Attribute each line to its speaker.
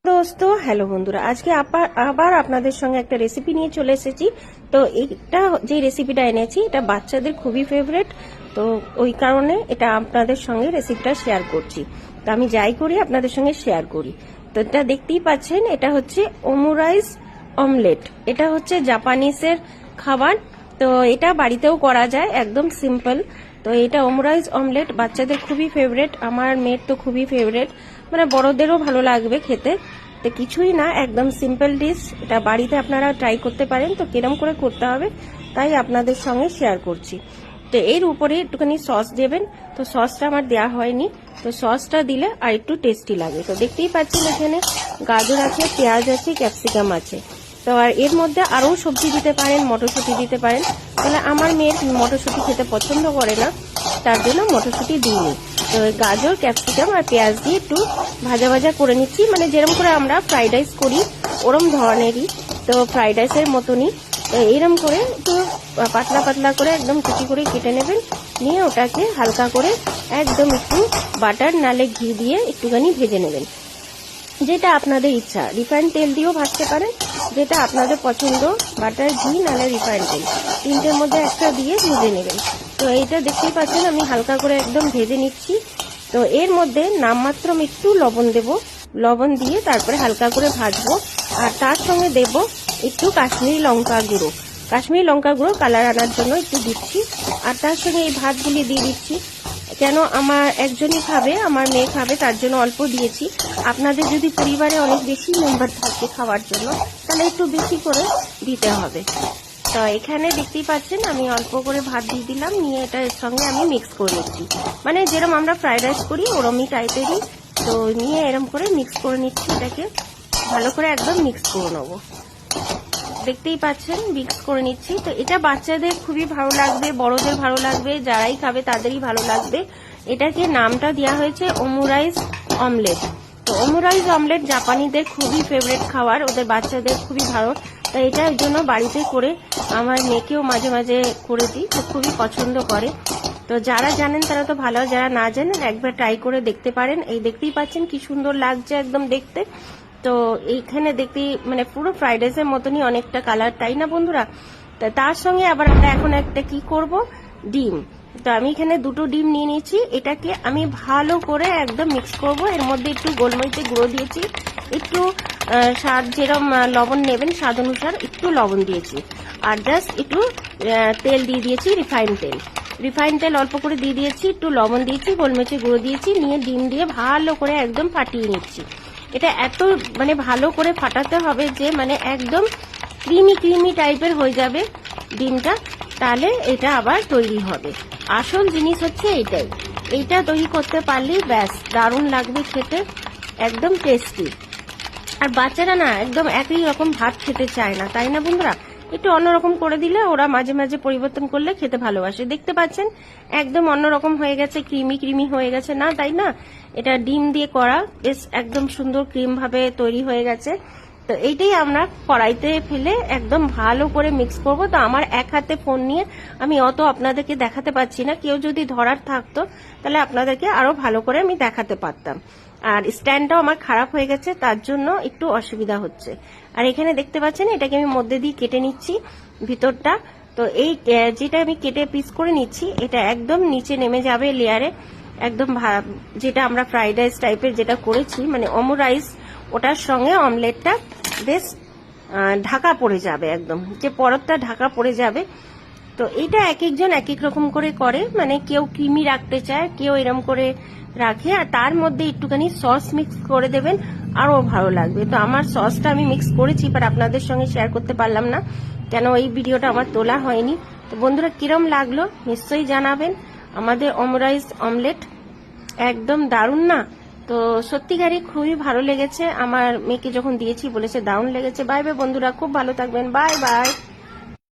Speaker 1: দোস্ত হ্যালো বন্ধুরা, আজকে আবার আপনাদের সঙ্গে একটা রেসিপি নিয়ে চলে এসেছি। তো এটা যে রেসিপিটা এনেছি এটা বাচ্চাদের খুবই ফেভারিট, তো ওই কারণে এটা আপনাদের সঙ্গে রেসিপিটা শেয়ার করছি। তো আমি যাই করি আপনাদের সঙ্গে শেয়ার করি। তো এটা দেখতেই পাচ্ছেন, এটা হচ্ছে ওমুরাইস অমলেট। এটা হচ্ছে জাপানিজের খাবার, তো এটা বাড়িতেও করা যায়, একদম সিম্পল। তো এটা ওমরাইস অমলেট বাচ্চাদের খুবই ফেভারিট, আমার মেয়ের তো খুবই ফেভারিট, মানে বড়দেরও ভালো লাগবে খেতে। তো কিছুই না, একদম সিম্পল ডিশ, এটা বাড়িতে আপনারা ট্রাই করতে পারেন। তো কিরম করে করতে হবে তাই আপনাদের সঙ্গে শেয়ার করছি। তো এর উপরে একটুখানি সস দেবেন, তো সসটা আমার দেওয়া হয়নি, তো সসটা দিলে আর একটু টেস্টি লাগে। তো দেখতেই পাচ্ছেন এখানে গাজর আছে, পেঁয়াজ আছে, ক্যাপসিকাম আছে। তো আর এর মধ্যে আরও সবজি দিতে পারেন, মটরশুঁটি দিতে পারেন। তাহলে আমার মেয়ের মটরশুঁটি খেতে পছন্দ করে না, তার জন্য মটরশুঁটি দিইনি। তো গাজর, ক্যাপসিকাম আর পেঁয়াজ দিয়ে একটু ভাজা ভাজা করে নিচ্ছি, মানে যেরকম করে আমরা ফ্রাইড রাইস করি ওরম ধরনেরই, তো ফ্রাইড রাইসের মতনই। তো এইরকম করে একটু পাতলা পাতলা করে একদম কুচি করে কেটে নেবেন, নিয়ে ওটাকে হালকা করে একদম একটু বাটার নালে ঘি দিয়ে একটুখানি ভেজে নেবেন। যেটা আপনাদের ইচ্ছা, রিফাইন্ড তেল দিয়েও ভাজতে পারেন, যেটা আপনাদের পছন্দ, বাটার, ঘি নালে রিফাইন্ড তেল, তিনটের মধ্যে একটা দিয়ে ভেজে নেবেন। তো এইটা দেখতেই পাচ্ছেন আমি হালকা করে একদম ভেজে নিচ্ছি। তো এর মধ্যে নামমাত্র একটু লবণ দেব, লবণ দিয়ে তারপরে হালকা করে ভাজবো। আর তার সঙ্গে দেব একটু কাশ্মীরি লঙ্কা গুঁড়ো, কাশ্মীরি লঙ্কা গুঁড়ো কালার আনার জন্য একটু দিচ্ছি। আর তার সঙ্গে এই ভাতগুলি দিয়ে দিচ্ছি, কেন আমার একজনই খাবে, আমার মেয়ে খাবে, তার জন্য অল্প দিয়েছি। আপনাদের যদি পরিবারে অনেক বেশি মেম্বার থাকে খাওয়ার জন্য, তাহলে একটু বেশি করে দিতে হবে। তো এখানে দেখতেই পাচ্ছেন আমি অল্প করে ভাত দিয়ে দিলাম, নিয়ে এটার সঙ্গে আমি মিক্স করে নিচ্ছি, মানে যেরকম আমরা ফ্রাইড রাইস করি ওরমই টাইপেরই। তো নিয়ে এরম করে মিক্স করে নিচ্ছি, এটাকে ভালো করে একদম মিক্স করে নেবো। দেখতেই পাচ্ছেন মিক্স করে নিচ্ছি। তো এটা বাচ্চাদের খুবই ভালো লাগবে, বড়দের ভালো লাগবে, যারাই খাবে তাদেরই ভালো লাগবে। এটাকে নামটা দেওয়া হয়েছে ওমুরাইস অমলেট। তো ওমুরাইস অমলেট জাপানিদের খুবই ফেভারিট খাবার, ওদের বাচ্চাদের খুবই ভালো। তাই এটার জন্য বাড়িতে করে আমার মেয়েকেও মাঝে মাঝে করে দিই, তো খুবই পছন্দ করে। তো যারা জানেন তারা তো ভালো, যারা না জানেন একবার ট্রাই করে দেখতে পারেন। এই দেখতেই পাচ্ছেন কি সুন্দর লাগছে একদম দেখতে। তো এইখানে দেখতে মানে পুরো ফ্রাইড রাইসের মতনই অনেকটা কালার, তাই না বন্ধুরা? তার সঙ্গে আবার আমরা এখন একটা কি করব, ডিম। তো আমি এখানে দুটো ডিম নিয়ে নিয়েছি, এটাকে আমি ভালো করে একদম মিক্স করব। এর মধ্যে একটু গোলমরিচের গুঁড়ো দিয়েছি, একটু স্বাদ যেরকম লবণ নেবেন স্বাদ অনুসার একটু লবণ দিয়েছি, আর জাস্ট একটু তেল দিয়ে দিয়েছি, রিফাইন তেল অল্প করে দিয়ে দিয়েছি, একটু লবণ দিয়েছি, গোলমরিচের গুঁড়ো দিয়েছি, নিয়ে ডিম দিয়ে ভালো করে একদম ফাটিয়ে নিচ্ছি। এটা এত মানে ভালো করে ফাটাতে হবে যে মানে একদম ক্রিমি টাইপের হয়ে যাবে ডিমটা, তাহলে এটা আবার তৈরি হবে। আসল জিনিস হচ্ছে এইটাই, এইটা তৈরি করতে পারলেই ব্যাস দারুণ লাগবে খেতে, একদম টেস্টি। আর বাচ্চারা না একদম একই রকম ভাত খেতে চায় না, তাই না বন্ধুরা? একটু অন্যরকম করে দিলে ওরা মাঝে মাঝে পরিবর্তন করলে খেতে ভালোবাসে। দেখতে পাচ্ছেন একদম অন্যরকম হয়ে গেছে, ক্রিমি হয়ে গেছে না, তাই না? এটা ডিম দিয়ে করা, বেশ একদম সুন্দর ক্রিম ভাবে তৈরি হয়ে গেছে। তো এইটাই আমরা কড়াইতে ফেলে একদম ভালো করে মিক্স করব। তো আমার এক হাতে ফোন নিয়ে আমি অত আপনাদেরকে দেখাতে পাচ্ছি না, কেউ যদি ধরার থাকতো তাহলে আপনাদেরকে আরো ভালো করে আমি দেখাতে পারতাম। আর স্ট্যান্ডটাও আমার খারাপ হয়ে গেছে, তার জন্য একটু অসুবিধা হচ্ছে। আর এখানে দেখতে পাচ্ছেন এটাকে আমি মধ্যে দিয়ে কেটে নিচ্ছি ভিতরটা। তো এই যেটা আমি কেটে পিস করে নিচ্ছি, এটা একদম নিচে নেমে যাবে লেয়ারে, একদম যেটা আমরা ফ্রাইড রাইস টাইপের যেটা করেছি মানে ওমুরাইস, ওটার সঙ্গে অমলেটটা বেশ ঢাকা পড়ে যাবে, একদম যে পরতটা ঢাকা পড়ে যাবে। তো এটা এক একজন এক এক রকম করে, মানে কেউ ক্রিমি রাখতে চায়, কেউ এরকম করে রাখে। আর তার মধ্যে একটুখানি সস মিক্স করে দেবেন, আরো ভালো লাগবে। তো আমার সসটা আমি মিক্স করেছি, বাট আপনাদের সঙ্গে শেয়ার করতে পারলাম না, কেন এই ভিডিওটা আমার তোলা হয়নি। তো বন্ধুরা কিরম লাগলো নিশ্চয়ই জানাবেন। আমাদের ওমরাইস অমলেট একদম দারুণ না? তো সত্যিকারই খুবই ভালো লেগেছে, আমার মেয়েকে যখন দিয়েছি বলেছে দারুণ লেগেছে। বাই বাই বন্ধুরা, খুব ভালো থাকবেন, বাই বাই।